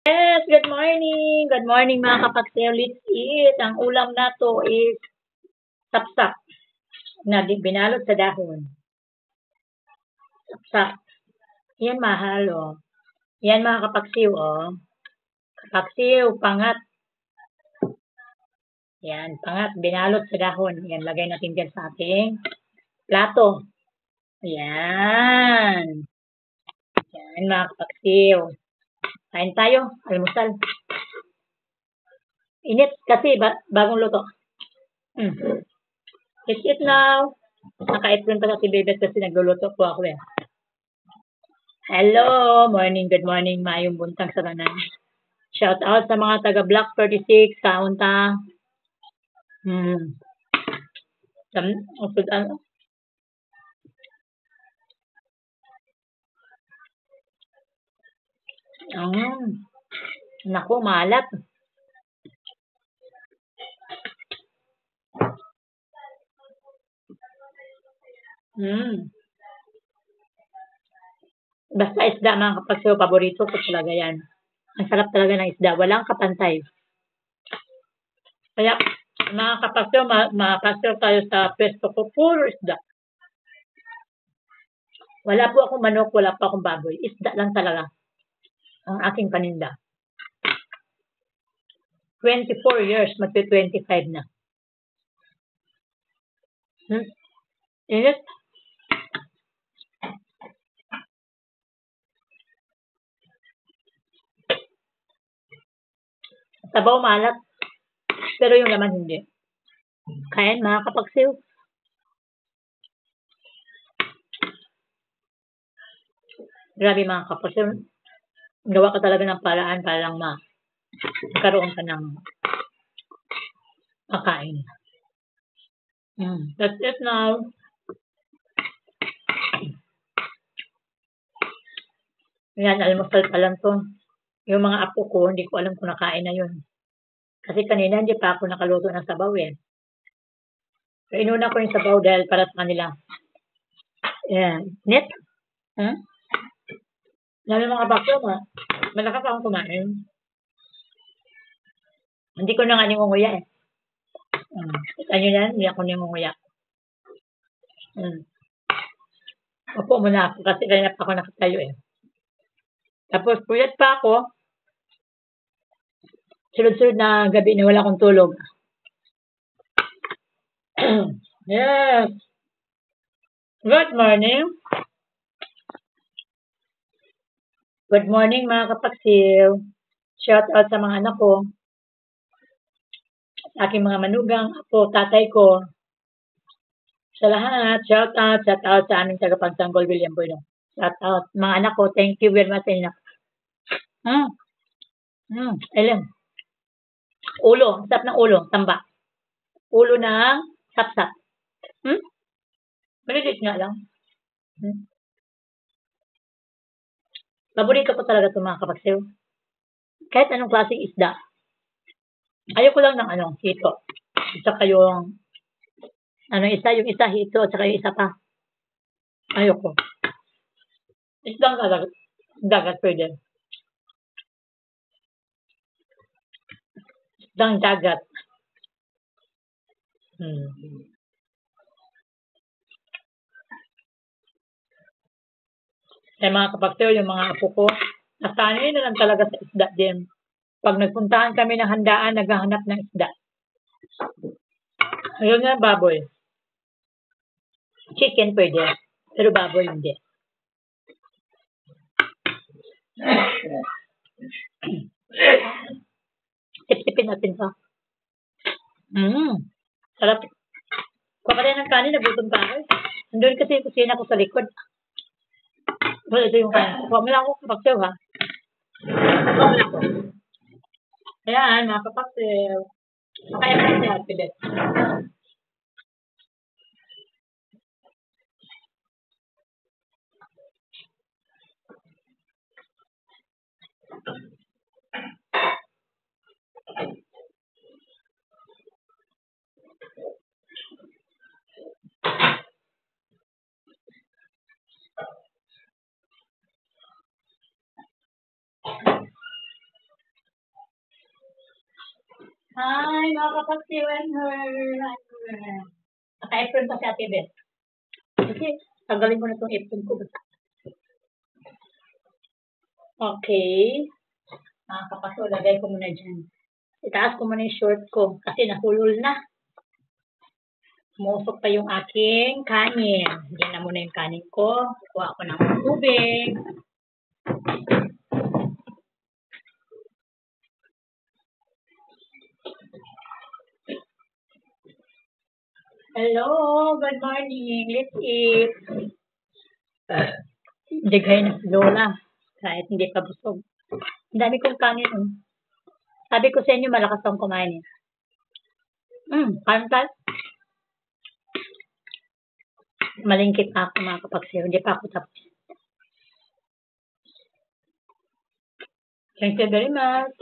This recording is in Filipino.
Yes, good morning. Good morning mga kapatid. Let's eat. Ang ulam na to is sapsap na binalot sa dahon. Sapsap. Yan mahal oh. Yan mga kapaksiw oh. Kapaksiw, pangat. Yan, pangat, binalot sa dahon. Yan, lagay natin dyan sa ating plato. Yan. Yan mga kapaksiw. Kain tayo, almusal. Init kasi, bagong luto. Let's eat now. Naka-apron pa sa si Bebet kasi nagluluto po ako eh. Hello, good morning, mayong buntag sa tanan. Shout out sa mga taga Block 36, kaunta. Usod ano? Naku, malat. Basta isda mga kapagsiw, paborito ko talaga yan. Ang sarap talaga ng isda, walang kapantay. Kaya mga kapagsiw, makapagsiw tayo sa pwesto ko, puro isda. Wala po akong manok, wala po akong baboy. Isda lang talaga ang aking paninda. 24 years, magti-25 na. Init. Sabaw malat, pero yung laman hindi. Kain mga kapagsiw. Grabe mga kapagsiw. Gawa ka talaga ng paraan para lang magkaroon ka ng makain. That's it now. Yan, almusal pa lang to. Yung mga apo ko, hindi ko alam kung nakain na yun. Kasi kanina hindi pa ako nakaluto ng sabaw eh. So, inuna ko yung sabaw dahil para sa kanila. Yan. Net? Lalo mga bakyo mo, malakas akong kumain. Hindi ko na nga ningunguya eh. Kita nyo yan, hindi ako ningunguya. Opo muna ako kasi kanina pa ako nakatayo eh. Tapos puyat pa ako. Sunod-sunod na gabi na wala akong tulog. Yes. Good morning. Good morning mga kapagsiw. Shout out sa mga anak ko. Sa aking mga manugang, apo, tatay ko. Sa lahat, shout out sa aming tagapagtanggol, William Bueno. Shout out. Mga anak ko, thank you very much sa inyo. Alam. Ulo, sarap ng ulo, tamba. Ulo ng sapsap. Malilit nga lang. Paborito ko talaga ito mga kapagsiw. Kahit anong klaseng isda. Ayoko lang ng hito. At saka yung yung isa hito at saka yung isa pa. Ayoko. Isdang dagat pwede. Isdang dagat. Kaya mga kapagsiw, yung mga apo ko, nasanay na lang talaga sa isda din. Pag nagpuntahan kami ng handaan, naghahanap ng isda. Ayun nga, baboy. Chicken pwede, pero baboy hindi. Sip-sipin natin pa. Sarap. Kuha ka rin ng kanin, nagutom pa ako. Nandun kasi yung kusina ko sa likod. Well, ito yung kanin. Kuha mo lang ako kapagsiw ha. Kuha mo lang ako. Ayan, mga kapagsiw. Makaya ka siya, Pilet. Hi, mga kapaksiw and her. Naka-apron pa si Ate Beth. Kasi, tagalin ko na itong apron ko. Okay. Mga kapaksiw, lagay ko muna dyan. Itaas ko muna yung short ko kasi nahulol na. Musok pa yung aking kanin. Diyan na muna yung kanin ko. Kuha ko ng tubig. Hello, good morning. Let's eat. Digay na si Lola. Kahit hindi pa busog. Ang dami kong kanin. Oh. Sabi ko sa inyo, malakas akong kumain. Pantal. Malingkit pa ako mga kapaksiw. Hindi pa ako tapos. Thank you very much.